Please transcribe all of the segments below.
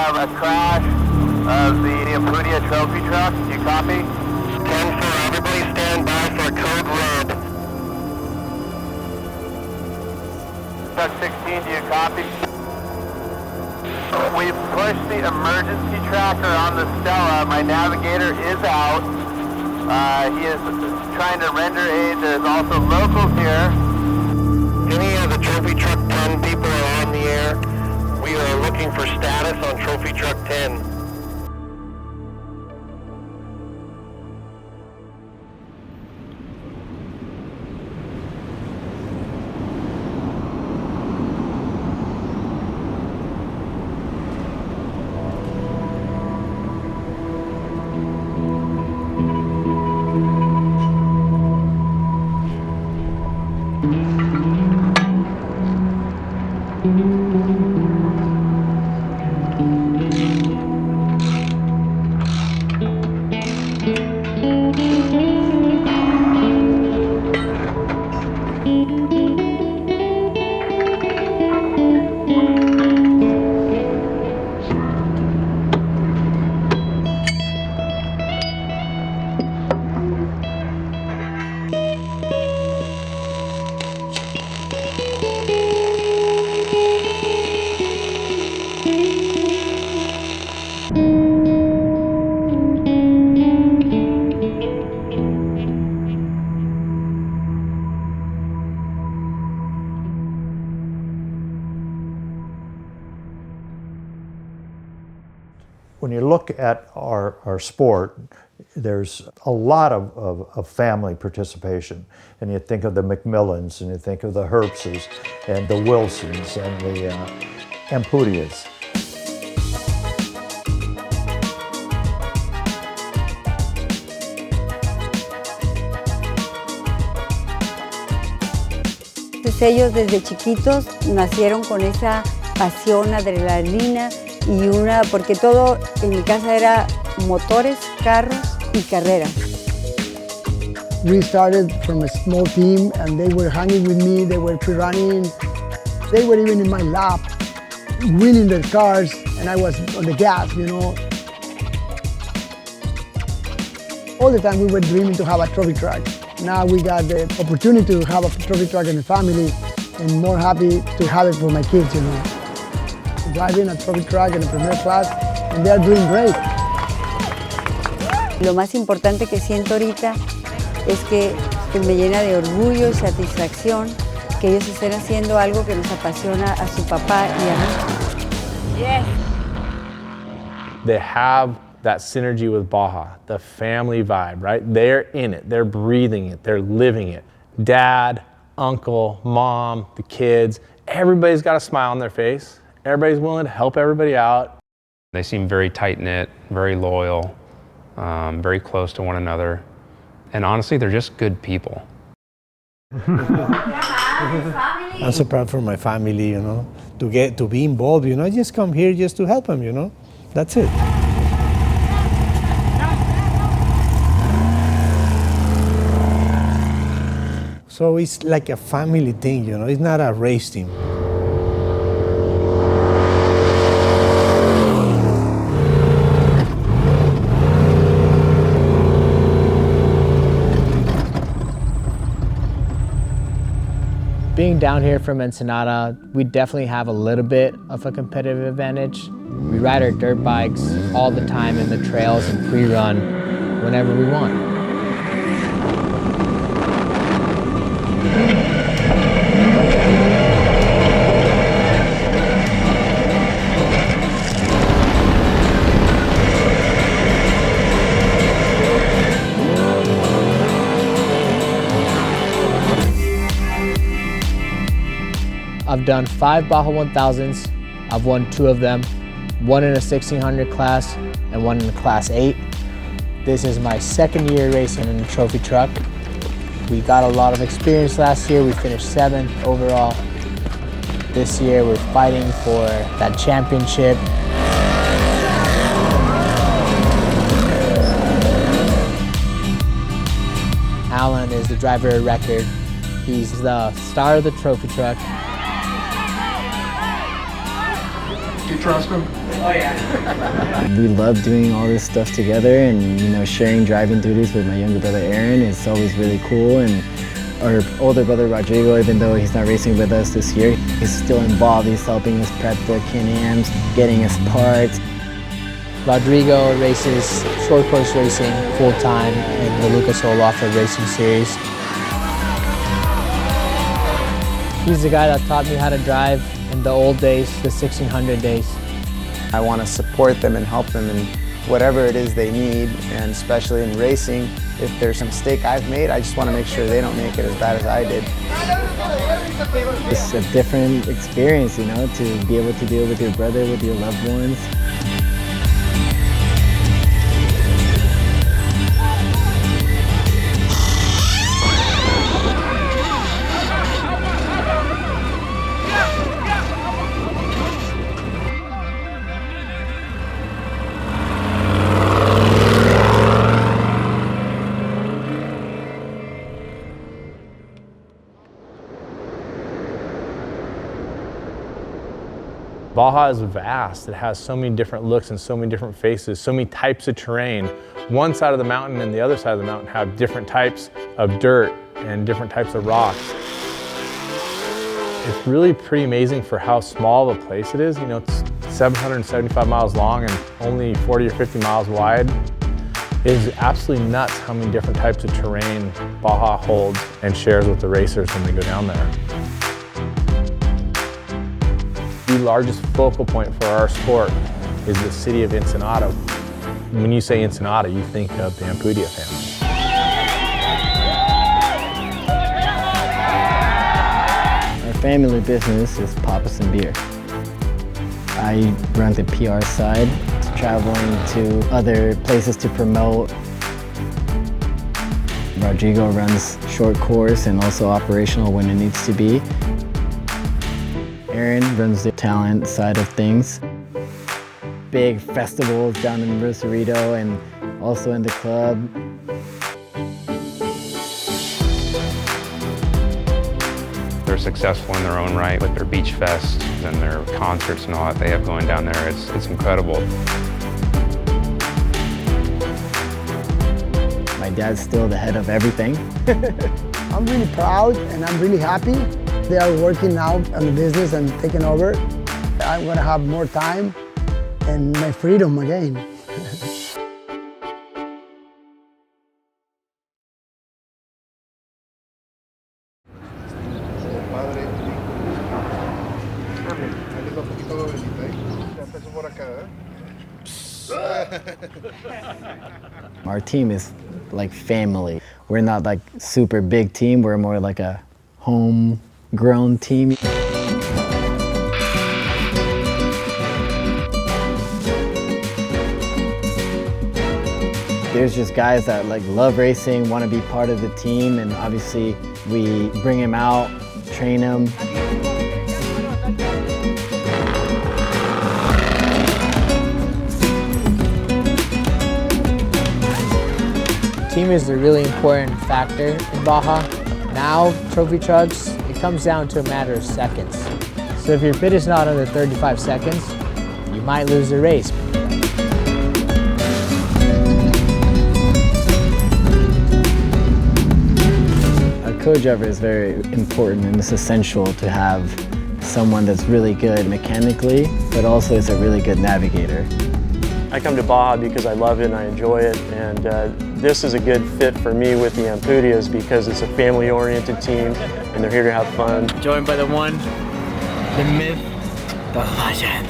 have a crash of the Ampudia trophy truck. Do you copy? 10-4, everybody stand by for code red. Truck 16, do you copy? We've pushed the emergency tracker on the Stella. My navigator is out. He is trying to render aid. There's also locals here. Any of the trophy truck 10 people are on the air. We are looking for status on trophy truck 10. When you look at our sport, there's a lot of family participation. And you think of the McMillans, and you think of the Herbsts, and the Wilsons, and the Ampudias. Ellos desde chiquitos nacieron con esa pasión, adrenalina y porque todo en mi casa era motores, carros y carreras. We started from a small team and they were hanging with me, they were pre-running, they were even in my lap, winning their cars, and I was on the gas, you know. All the time we were dreaming to have a trophy truck. Now we got the opportunity to have a trophy truck in the family, and more happy to have it for my kids, you know. Driving a trophy truck in a premier class, and they're doing great. Lo más importante que siento ahorita es que me llena de orgullo y satisfacción que ellos estén haciendo algo que nos apasiona a su papá y a mí. Yes. They have that synergy with Baja, the family vibe, right? They're in it, they're breathing it, they're living it. Dad, uncle, mom, the kids, everybody's got a smile on their face. Everybody's willing to help everybody out. They seem very tight-knit, very loyal, very close to one another. And honestly, they're just good people. I'm so proud for my family, you know, to be involved, you know. I just come here just to help them, you know. That's it. So it's like a family thing, you know. It's not a race team. Being down here from Ensenada, we definitely have a little bit of a competitive advantage. We ride our dirt bikes all the time in the trails and pre-run whenever we want. I've done 5 Baja 1000s. I've won 2 of them, one in a 1600 class and one in a class 8. This is my second year racing in a trophy truck. We got a lot of experience last year. We finished 7th overall. This year we're fighting for that championship. Alan is the driver of record. He's the star of the trophy truck. Do you trust him? We love doing all this stuff together, and you know, sharing driving duties with my younger brother Aaron is always really cool. And our older brother Rodrigo, even though he's not racing with us this year, he's still involved. He's helping us prep the Can-Ams, getting us parts. Rodrigo races short course racing full-time in the Lucas Oil Off-road Racing Series. He's the guy that taught me how to drive in the old days, the 1600 days. I want to support them and help them in whatever it is they need, and especially in racing, if there's a mistake I've made, I just want to make sure they don't make it as bad as I did. It's a different experience, you know, to be able to deal with your brother, with your loved ones. Baja is vast. It has so many different looks and so many different faces, so many types of terrain. One side of the mountain and the other side of the mountain have different types of dirt and different types of rocks. It's really pretty amazing for how small of a place it is. You know, it's 775 miles long and only 40 or 50 miles wide. It is absolutely nuts how many different types of terrain Baja holds and shares with the racers when they go down there. The largest focal point for our sport is the city of Ensenada. When you say Ensenada, you think of the Ampudia family. Our family business is Papas&beer. I run the PR side, traveling to other places to promote. Rodrigo runs short course and also operational when it needs to be. Aaron runs the talent side of things. Big festivals down in Rosarito and also in the club. They're successful in their own right with their beach fests and their concerts and all that they have going down there. It's incredible. My dad's still the head of everything. I'm really proud and I'm really happy. They are working now on the business and taking over. I'm going to have more time and my freedom again. Our team is like family. We're not like super big team. We're more like a homegrown team. There's just guys that like love racing, want to be part of the team, and obviously we bring them out, train them. Team is a really important factor in Baja. Now, trophy trucks, it comes down to a matter of seconds. So if your pit is not under 35 seconds, you might lose the race. A co-driver is very important, and it's essential to have someone that's really good mechanically, but also is a really good navigator. I come to Baja because I love it and I enjoy it, and this is a good fit for me with the Ampudias because it's a family-oriented team and they're here to have fun. Joined by the one, the myth, the legend.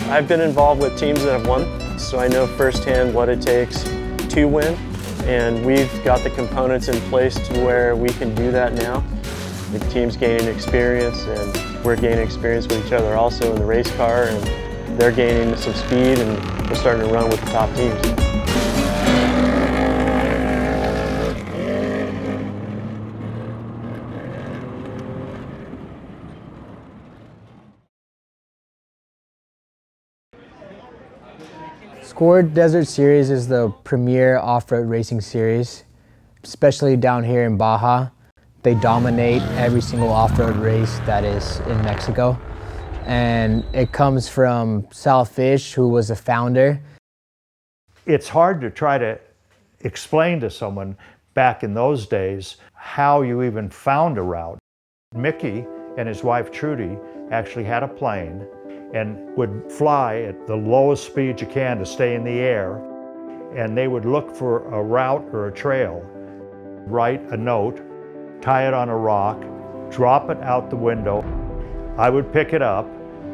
I've been involved with teams that have won, so I know firsthand what it takes to win, and we've got the components in place to where we can do that now. The team's gaining experience and we're gaining experience with each other also in the race car, and they're gaining some speed and we're starting to run with the top teams. Score Desert Series is the premier off-road racing series, especially down here in Baja. They dominate every single off-road race that is in Mexico. and it comes from Sal Fish, who was the founder. It's hard to try to explain to someone back in those days how you even found a route. Mickey and his wife Trudy actually had a plane and would fly at the lowest speed you can to stay in the air, and they would look for a route or a trail, write a note, tie it on a rock, drop it out the window. I would pick it up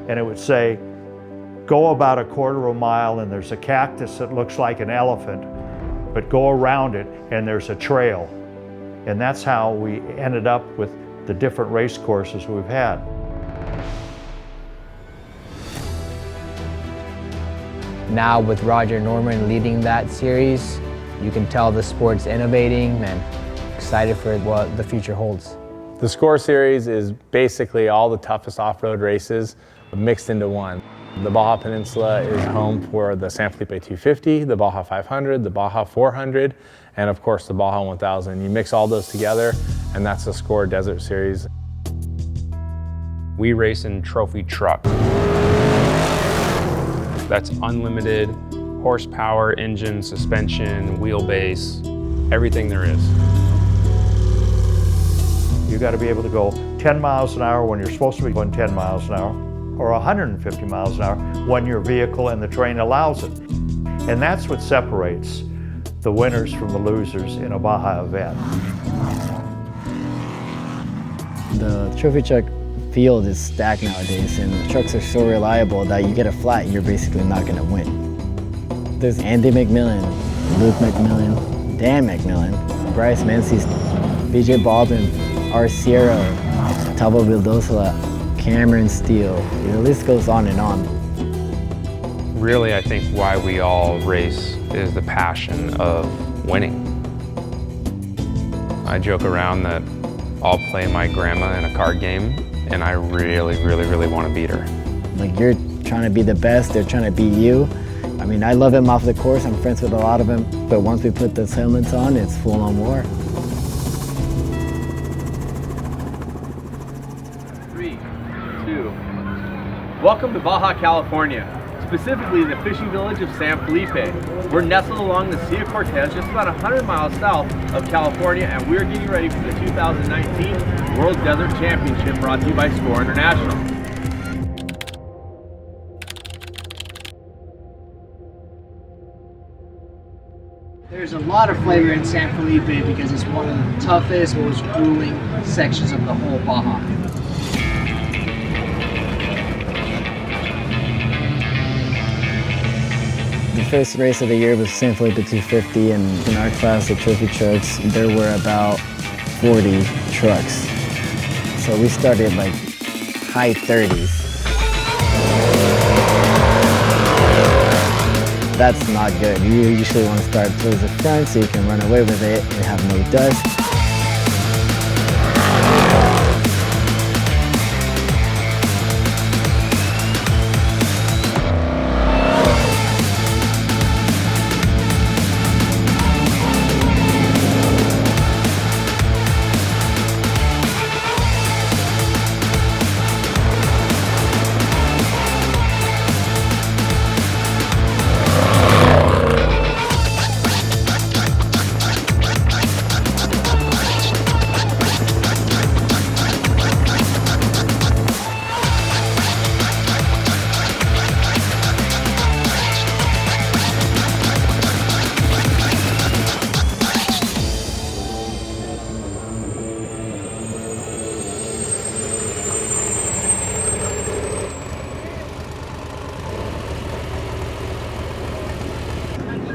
and it would say, go about a quarter of a mile and there's a cactus that looks like an elephant, but go around it and there's a trail. And that's how we ended up with the different race courses we've had. Now with Roger Norman leading that series, you can tell the sport's innovating and excited for what the future holds. The Score Series is basically all the toughest off-road races mixed into one. The Baja Peninsula is home for the San Felipe 250, the Baja 500, the Baja 400, and of course the Baja 1000. You mix all those together and that's the Score Desert Series. We race in trophy truck. That's unlimited horsepower, engine, suspension, wheelbase, everything there is. You got to be able to go 10 miles an hour when you're supposed to be going 10 miles an hour, or 150 miles an hour when your vehicle and the terrain allows it. And that's what separates the winners from the losers in a Baja event. The trophy truck field is stacked nowadays, and the trucks are so reliable that you get a flat, you're basically not going to win. There's Andy McMillan, Luke McMillan, Dan McMillan, Bryce Menzies, BJ Baldwin, Arciero, Tavo Vildosa, Cameron Steele. The list goes on and on. Really, I think why we all race is the passion of winning. I joke around that I'll play my grandma in a card game and I really, really, really want to beat her. Like, you're trying to be the best, they're trying to beat you. I mean, I love him off the course, I'm friends with a lot of them, but once we put those helmets on, it's full-on war. 3, 2. Welcome to Baja, California, specifically the fishing village of San Felipe. We're nestled along the Sea of Cortez, just about 100 miles south of California, and we're getting ready for the 2019 World Desert Championship brought to you by Score International. There's a lot of flavor in San Felipe because it's one of the toughest, most grueling sections of the whole Baja. The first race of the year was San Felipe 250, and in our class of trophy trucks, there were about 40 trucks. So we started like high 30s. That's not good. You usually want to start towards the front so you can run away with it and have no dust.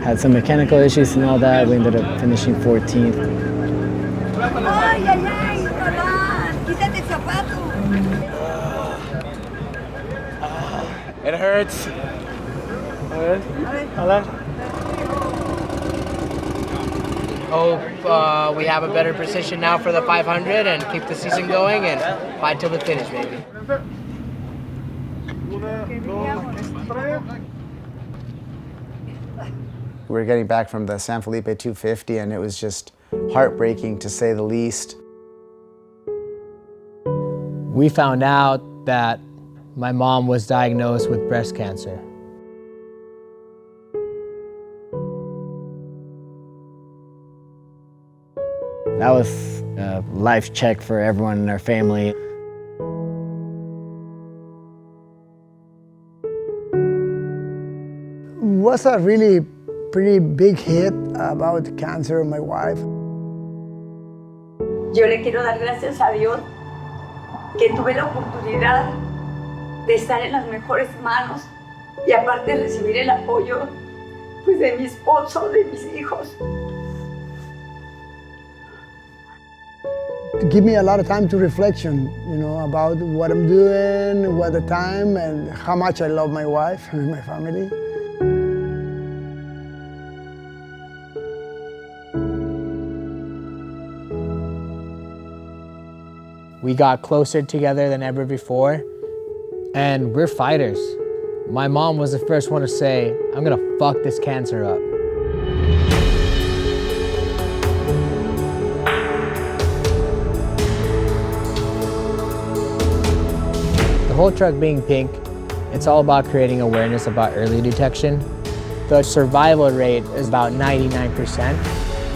Had some mechanical issues and all that. We ended up finishing 14th. Ay, ay, ay, Rolán, quítate el zapato. It hurts. Hope we have a better position now for the 500 and keep the season going and fight till the finish, baby. We were getting back from the San Felipe 250 and it was just heartbreaking to say the least. We found out that my mom was diagnosed with breast cancer. That was a life check for everyone in our family. It was a really pretty big hit about the cancer of my wife. Yo le quiero dar gracias a Dios que tuve la oportunidad de estar en las mejores manos y aparte recibir el apoyo pues, de mi esposo, de mis hijos. To give me a lot of time to reflection, about what I'm doing, what the time, and how much I love my wife and my family. We got closer together than ever before, and we're fighters. My mom was the first one to say, I'm gonna fuck this cancer up. The whole truck being pink, it's all about creating awareness about early detection. The survival rate is about 99%.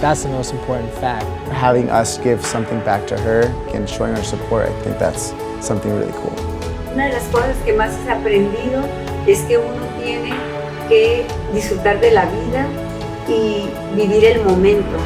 That's the most important fact. Having us give something back to her and showing our support, I think that's something really cool. Una de las cosas que más he aprendido es que uno tiene que disfrutar de la vida y vivir el momento.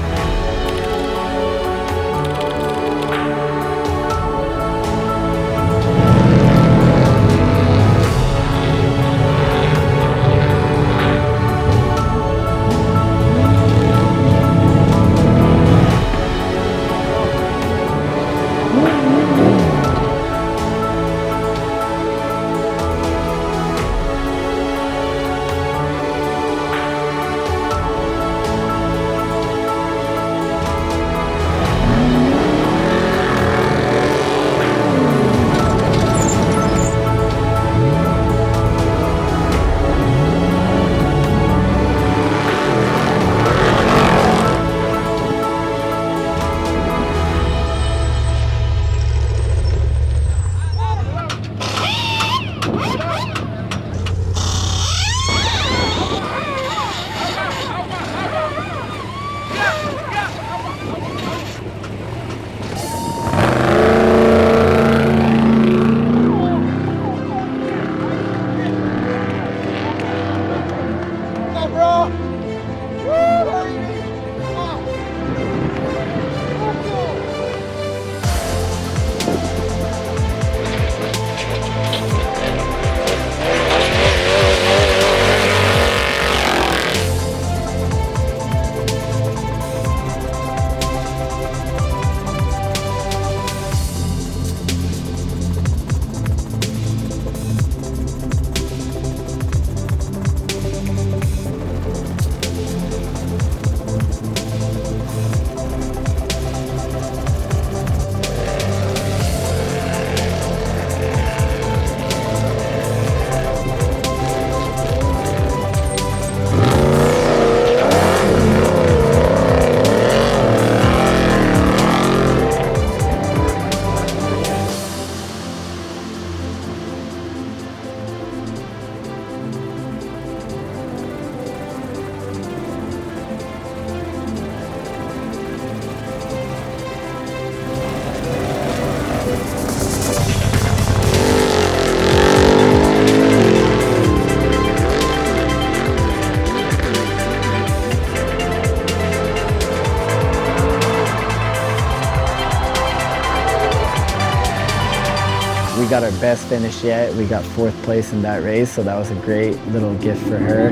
We got our best finish yet. We got 4th place in that race, so that was a great little gift for her.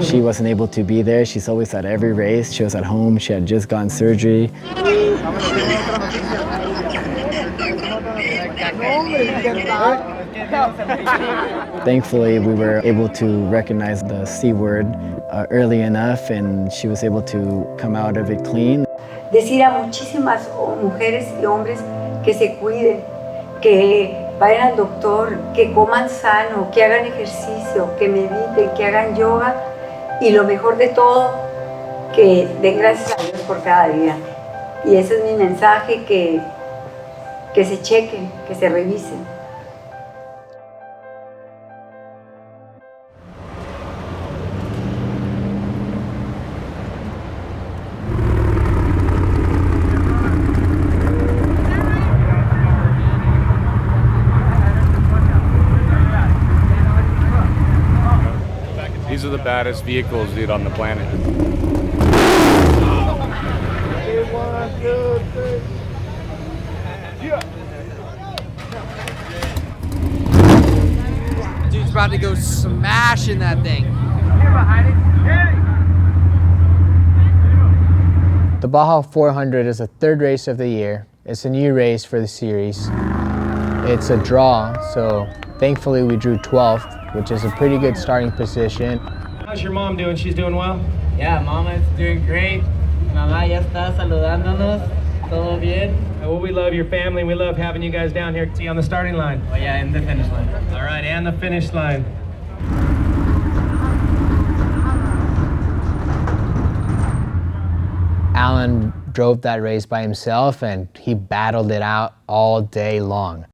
She wasn't able to be there. She's always at every race. She was at home. She had just gotten surgery. Thankfully, we were able to recognize the C word early enough, and she was able to come out of it clean. Decir a muchísimas mujeres y hombres que se cuiden, que vayan al doctor, que coman sano, que hagan ejercicio, que mediten, que hagan yoga y lo mejor de todo, que den gracias a Dios por cada día. Y ese es mi mensaje, que que se chequen, que se revisen. These are the baddest vehicles, dude, on the planet. Dude's about to go smashing that thing. The Baja 400 is the third race of the year. It's a new race for the series. It's a draw, so thankfully we drew 12th, which is a pretty good starting position. How's your mom doing? She's doing well? Yeah, Mama is doing great. Mamá ya está saludándonos. Todo bien? Well, we love your family. We love having you guys down here. See you on the starting line. Oh yeah, and the finish line. All right, and the finish line. Alan drove that race by himself and he battled it out all day long.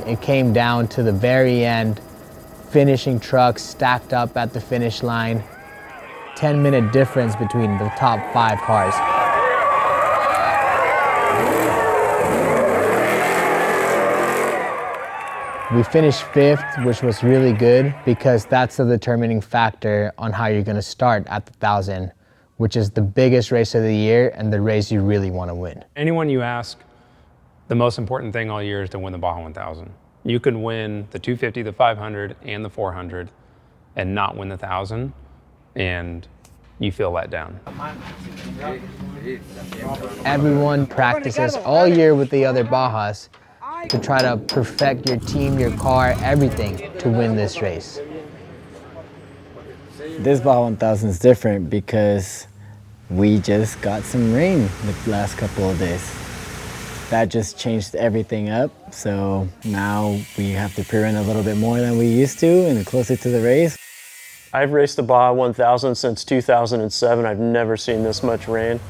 It came down to the very end, finishing trucks stacked up at the finish line. 10-minute difference between the top 5 cars. We finished 5th, which was really good because that's the determining factor on how you're going to start at the 1,000, which is the biggest race of the year and the race you really want to win. Anyone you ask, the most important thing all year is to win the Baja 1000. You can win the 250, the 500, and the 400 and not win the 1,000, and you feel let down. Everyone practices all year with the other Bajas to try to perfect your team, your car, everything to win this race. This Baja 1000 is different because we just got some rain the last couple of days. That just changed everything up, so now we have to pre-run a little bit more than we used to and closer to the race. I've raced the Baja 1000 since 2007. I've never seen this much rain.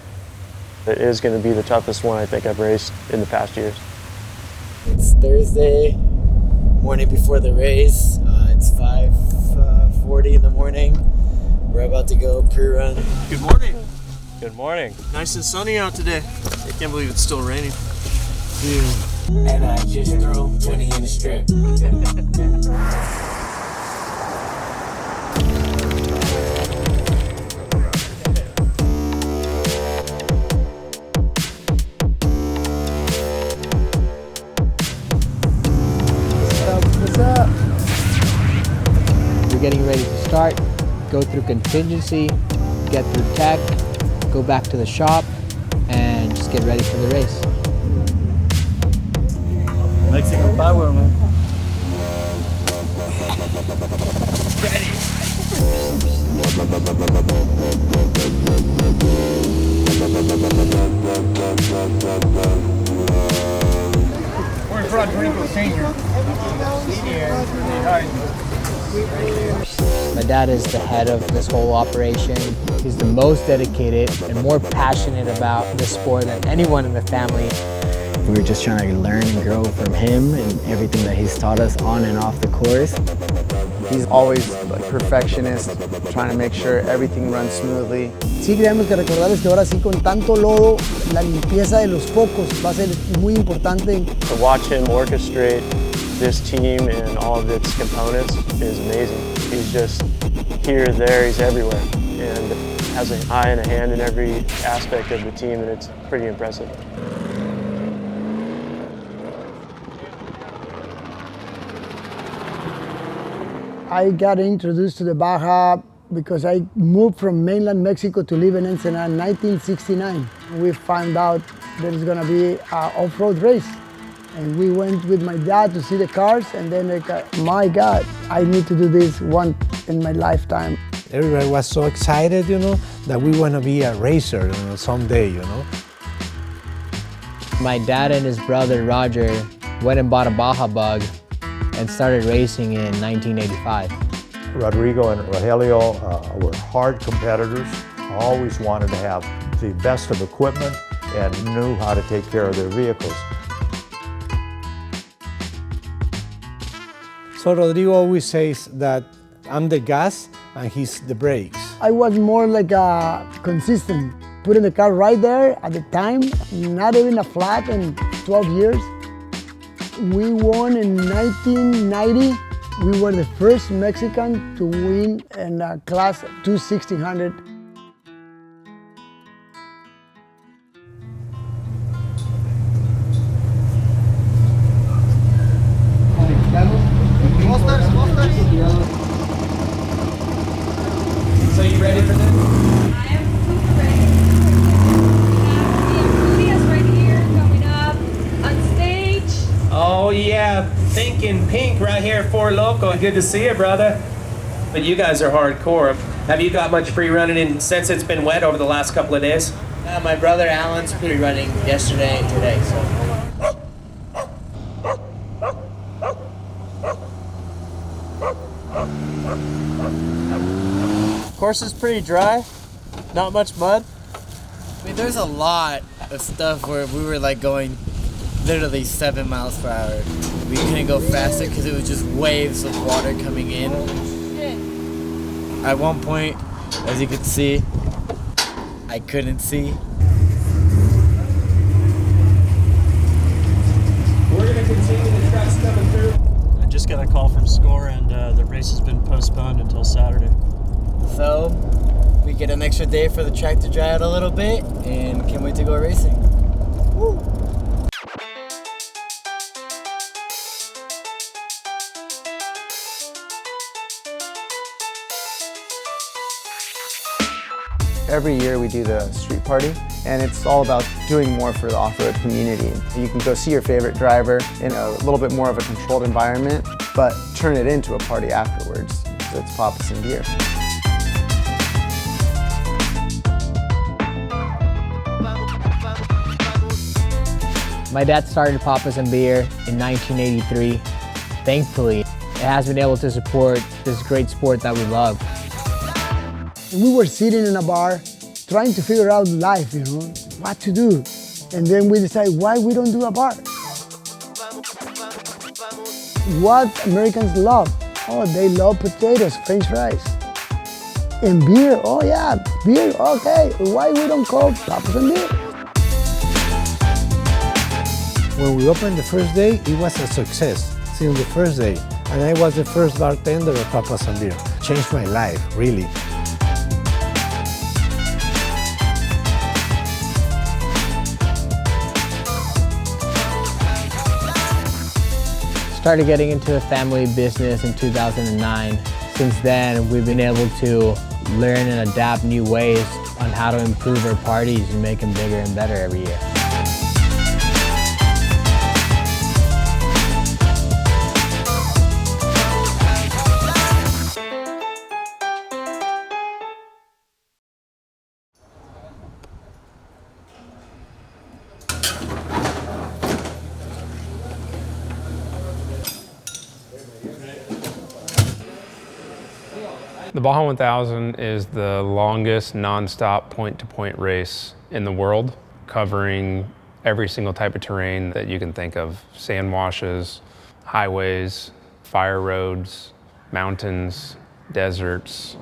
It is going to be the toughest one I think I've raced in the past years. It's Thursday, morning before the race. It's 5:40 in the morning. We're about to go pre-run. Good morning. Good morning. Nice and sunny out today. I can't believe it's still raining. And I just throw 20 in the strip. What's up? We're getting ready to start, go through contingency, get through tech, go back to the shop, and just get ready for the race. Mexican power, man. Ready. Where's Rodrigo Sr.? Here. My dad is the head of this whole operation. He's the most dedicated and more passionate about the sport than anyone in the family. We were just trying to learn and grow from him and everything that he's taught us on and off the course. He's always a perfectionist, trying to make sure everything runs smoothly. Sí, tenemos que recordarles que ahora sí con tanto lodo, la limpieza de los focos va a ser muy importante. To watch him orchestrate this team and all of its components is amazing. He's just here, there, he's everywhere, and has an eye and a hand in every aspect of the team, and it's pretty impressive. I got introduced to the Baja because I moved from mainland Mexico to live in Ensenada in 1969. We found out there is going to be an off-road race. And we went with my dad to see the cars, and then my God, I need to do this once in my lifetime. Everybody was so excited, you know, that we want to be a racer, you know, someday, you know. My dad and his brother Roger went and bought a Baja Bug and started racing in 1985. Rodrigo and Rogelio were hard competitors, always wanted to have the best of equipment and knew how to take care of their vehicles. So Rodrigo always says that I'm the gas and he's the brakes. I was more like consistent. Putting the car right there at the time, not even a flat in 12 years. We won in 1990. We were the first Mexican to win in a class 2/1600. So you ready for this? I am super ready. We have the Ampudias right here coming up on stage. Oh yeah, pink and pink right here, Four Loco. Good to see you, brother. But you guys are hardcore. Have you got much free running in since it's been wet over the last couple of days? My brother Alan's free running yesterday and today, so. Course is pretty dry, not much mud. I mean, there's a lot of stuff where we were like going literally 7 miles per hour. We couldn't go faster because it was just waves of water coming in. At one point, as you could see, I couldn't see. We're gonna continue, the truck's coming through. I just got a call from Score and the race has been postponed until Saturday. So, we get an extra day for the track to dry out a little bit and can't wait to go racing. Woo! Every year we do the street party, and it's all about doing more for the off-road community. You can go see your favorite driver in a little bit more of a controlled environment, but turn it into a party afterwards. So it's Papas&beer. My dad started Papas&beer in 1983. Thankfully, it has been able to support this great sport that we love. We were sitting in a bar trying to figure out life, you know, what to do. And then we decided why we don't do a bar. What Americans love? Oh, they love potatoes, French fries. And beer, oh yeah, beer, okay. Why we don't call Papas&beer? When we opened the first day, it was a success since the first day. And I was the first bartender of Papas&beer. Changed my life, really. Started getting into a family business in 2009. Since then, we've been able to learn and adapt new ways on how to improve our parties and make them bigger and better every year. The Baja 1000 is the longest non-stop point-to-point race in the world, covering every single type of terrain that you can think of. Sand washes, highways, fire roads, mountains, deserts.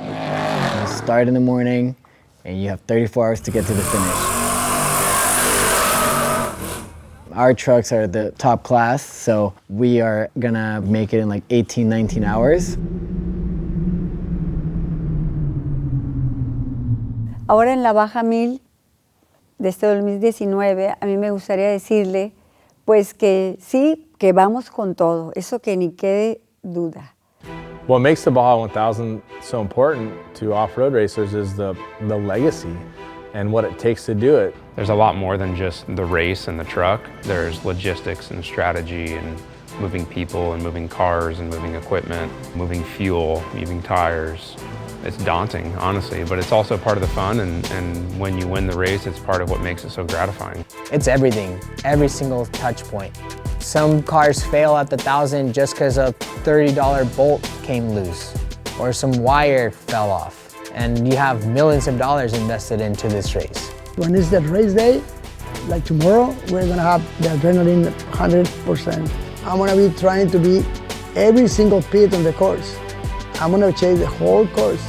You start in the morning and you have 34 hours to get to the finish. Our trucks are the top class, so we are gonna make it in like 18, 19 hours. Ahora en la Baja 1000 de este 2019, a mí me gustaría decirle, pues que sí, que vamos con todo, eso que ni quede duda. What makes the Baja 1000 so important to off-road racers is the legacy and what it takes to do it. There's a lot more than just the race and the truck. There's logistics and strategy and moving people and moving cars and moving equipment, moving fuel, moving tires. It's daunting, honestly, but it's also part of the fun, and when you win the race, it's part of what makes it so gratifying. It's everything, every single touch point. Some cars fail at the 1000 just because a $30 bolt came loose, or some wire fell off, and you have millions of dollars invested into this race. When it's that race day, like tomorrow, we're gonna have the adrenaline 100%. I'm gonna be trying to beat every single pit on the course. I'm gonna chase the whole course.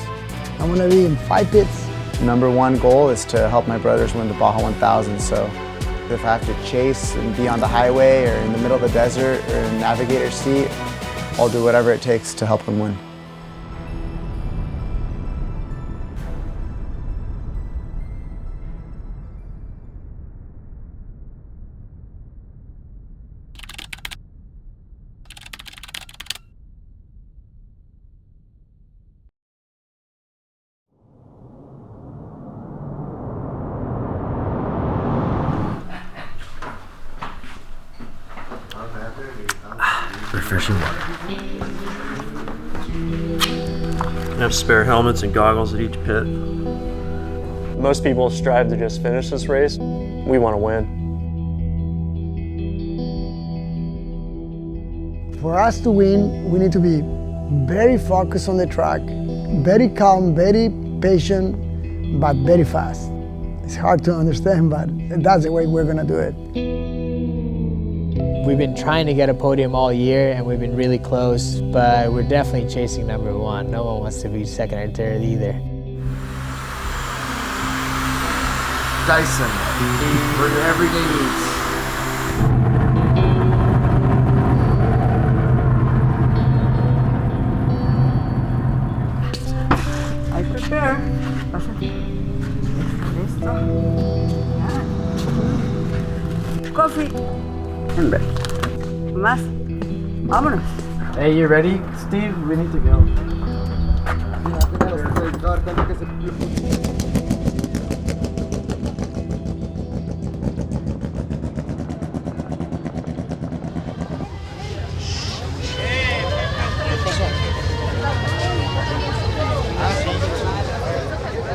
I'm gonna be in 5 pits. Number one goal is to help my brothers win the Baja 1000, so if I have to chase and be on the highway or in the middle of the desert or in navigator's seat, I'll do whatever it takes to help them win. Refreshing water. Have spare helmets and goggles at each pit. Most people strive to just finish this race. We want to win. For us to win, we need to be very focused on the track, very calm, very patient, but very fast. It's hard to understand, but that's the way we're gonna do it. We've been trying to get a podium all year and we've been really close, but we're definitely chasing number one. No one wants to be second or third either. Dyson, for your everyday needs. I prepare. Coffee. Más. Vámonos. Hey, you ready, Steve? We need to go.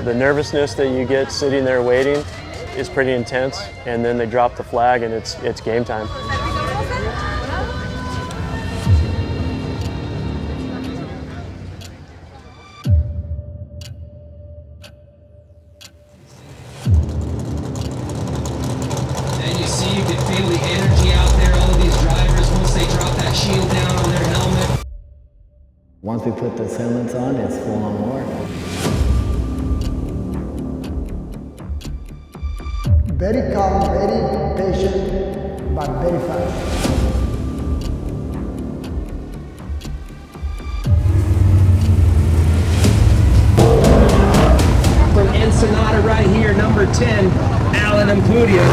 The nervousness that you get sitting there waiting is pretty intense, and then they drop the flag and it's game time. And you see, you can feel the energy out there, all of these drivers, once they drop that shield down on their helmet. Once we put those helmets on, it's full on war. Very calm, very patient, but very fast. From Ensenada right here, number 10, Alan Ampudia.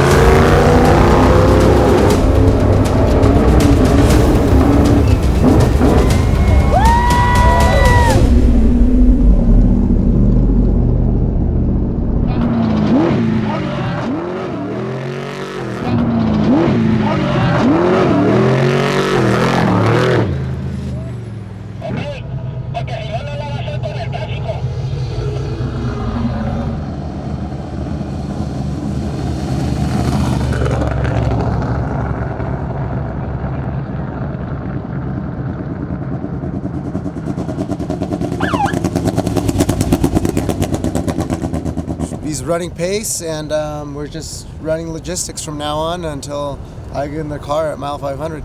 He's running pace, and we're just running logistics from now on until I get in the car at mile 500.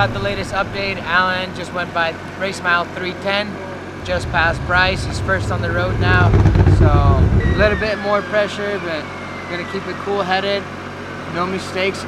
got the latest update. Alan just went by race mile 310, just past Bryce. He's first on the road now, so a little bit more pressure, but gonna keep it cool-headed, no mistakes.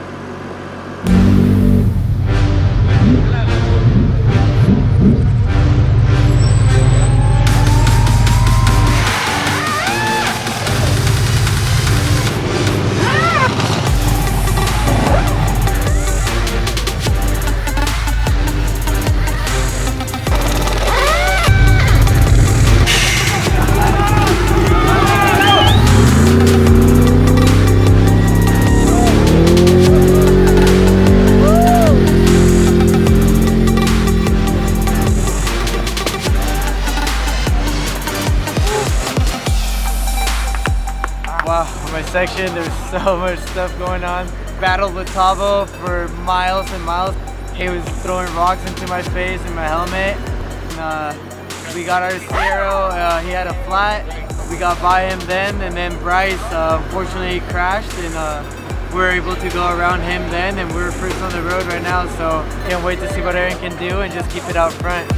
Section, there's so much stuff going on. Battled with Tavo for miles and miles. He was throwing rocks into my face and my helmet. And, we got our Sierra, he had a flat. We got by him then, and then Bryce, unfortunately he crashed, and we were able to go around him then, and we're first on the road right now, so can't wait to see what Aaron can do and just keep it out front.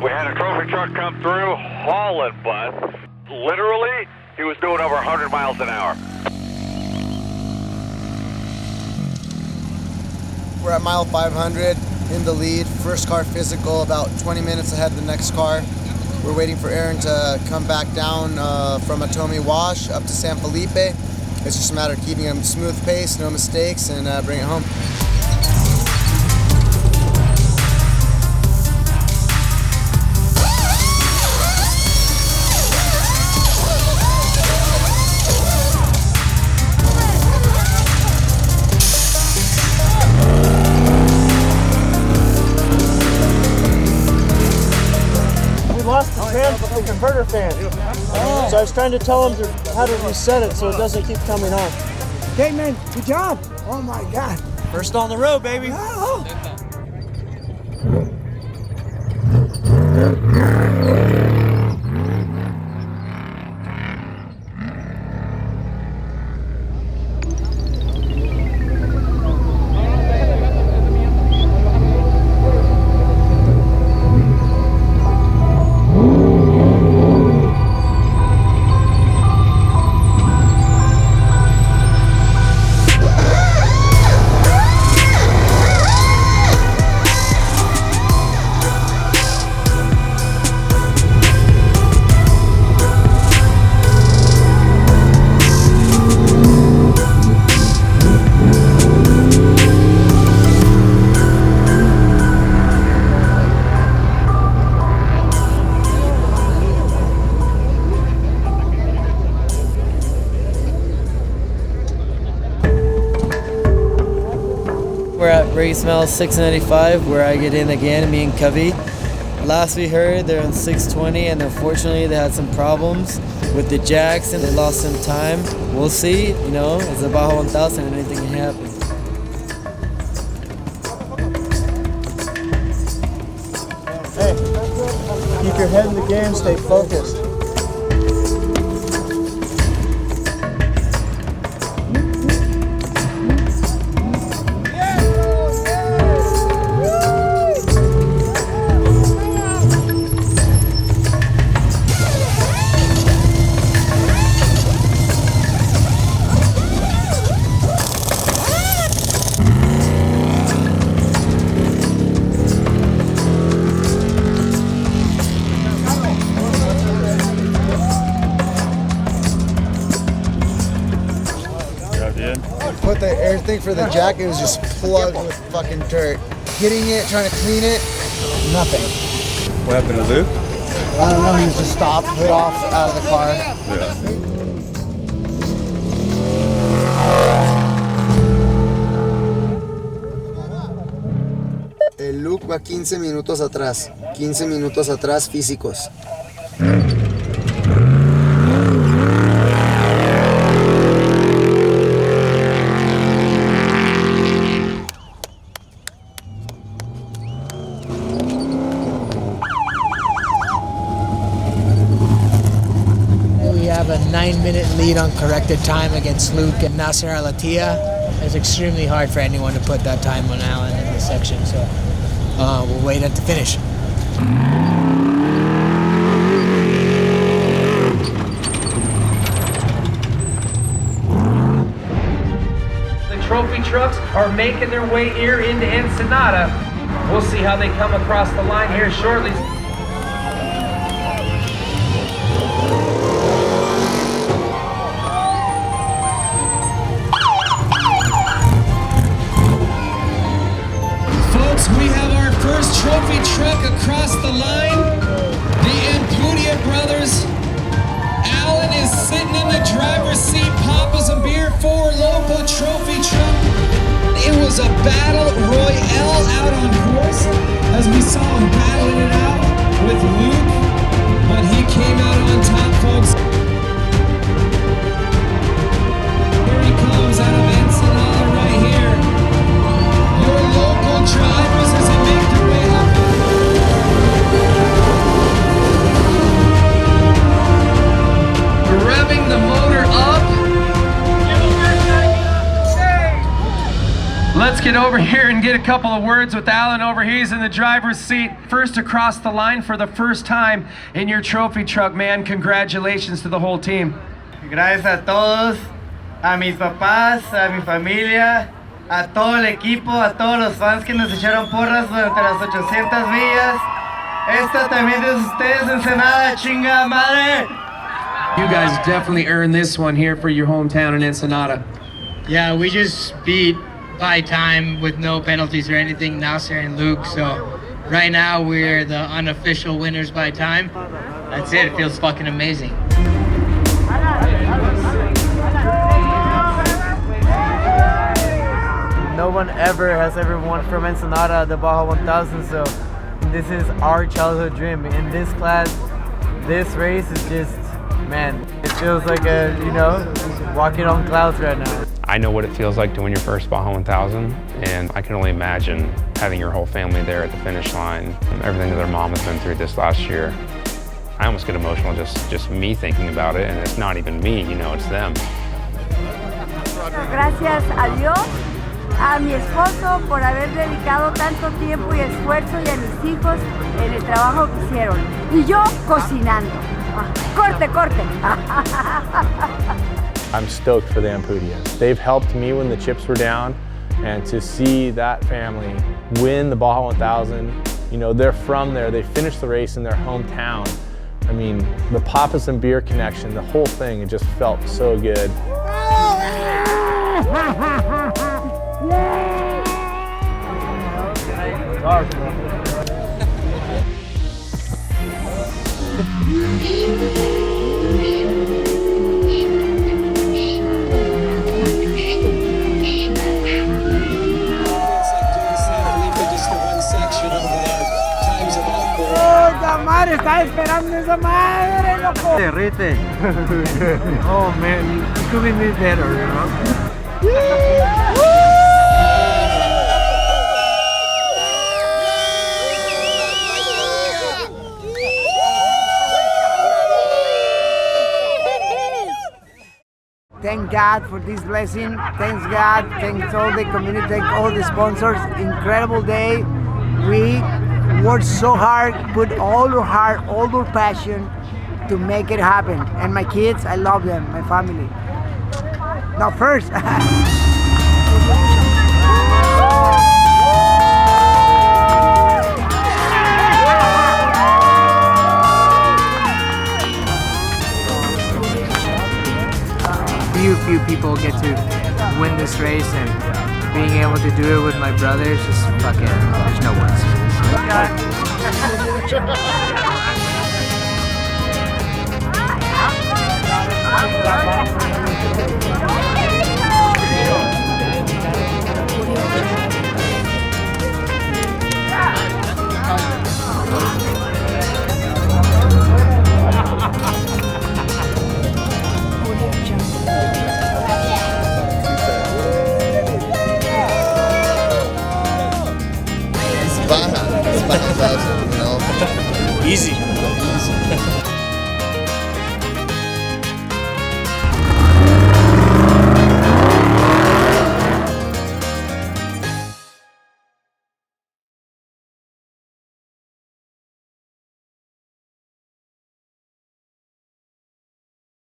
We had a trophy truck come through, hauling butt. Literally, he was doing over 100 miles an hour. We're at mile 500 in the lead. First car physical, about 20 minutes ahead of the next car. We're waiting for Aaron to come back down from Atomi Wash up to San Felipe. It's just a matter of keeping him smooth pace, no mistakes, and bring it home. The converter fan. So I was trying to tell him how to reset it so it doesn't keep coming on. Okay, man, good job. Oh my God. First on the road, baby. Oh. We're at race mile 695 where I get in again, me and Covey. Last we heard, they're in 620 and unfortunately they had some problems with the jacks and they lost some time. We'll see, you know, it's a Baja 1000 and anything can happen. Hey, keep your head in the game, stay focused. Put the air thing for the jacket, was just plugged with fucking dirt. Getting it, trying to clean it, nothing. What happened to Luke? I don't know, he was just stopped, put off out of the car. El Luke va 15 minutos atrás físicos. have a 9-minute lead on corrected time against Luke and Nasser Al-Attiyah. It's extremely hard for anyone to put that time on Alan in this section, so we'll wait at the finish. The trophy trucks are making their way here into Ensenada. We'll see how they come across the line here shortly. Folks, we have our first trophy truck across the line. The Ampudia brothers. Alan is sitting in the driver's seat. Papas and Beer, 4 local trophy truck. It was a battle royale out on course as we saw him battling it out with Luke, but he came out on top, folks. Here he comes out of Ensenada right here. Your local drivers as they make their way up. Revving the motor up. Let's get over here and get a couple of words with Alan over here. He's in the driver's seat, first across the line for the first time in your trophy truck, man. Congratulations to the whole team. Gracias a todos, a mis papás, a mi familia, a todo el equipo, a todos los fans que nos echaron porras durante las 800 millas. Esta también es ustedes, Ensenada, chinga madre. You guys definitely earned this one here for your hometown in Ensenada. Yeah, we just beat by time with no penalties or anything, Nasser and Luke, so right now we're the unofficial winners by time. That's it, it feels fucking amazing. No one has ever won from Ensenada the Baja 1000, so this is our childhood dream. In this class, this race is just, man, it feels like walking on clouds right now. I know what it feels like to win your first Baja 1000, and I can only imagine having your whole family there at the finish line, and everything that their mom has been through this last year. I almost get emotional just me thinking about it, and it's not even me, it's them. Gracias a Dios, a mi esposo por haber dedicado tanto tiempo y esfuerzo y a mis hijos en el trabajo que hicieron. Y yo cocinando. Corte, corte. I'm stoked for the Ampudia. They've helped me when the chips were down, and to see that family win the Baja 1000, they're from there, they finished the race in their hometown. I mean, the Papas and Beer connection, the whole thing, it just felt so good. Madre, estaba esperando esa madre, loco. Derrite. Oh man, you could be me better, Thank God for this blessing. Thanks God. Thanks all the community. Thank all the sponsors. Incredible day. We worked so hard, put all our heart, all our passion to make it happen. And my kids, I love them, my family. Now first. Few people get to win this race, and being able to do it with my brothers, just fucking, there's no words.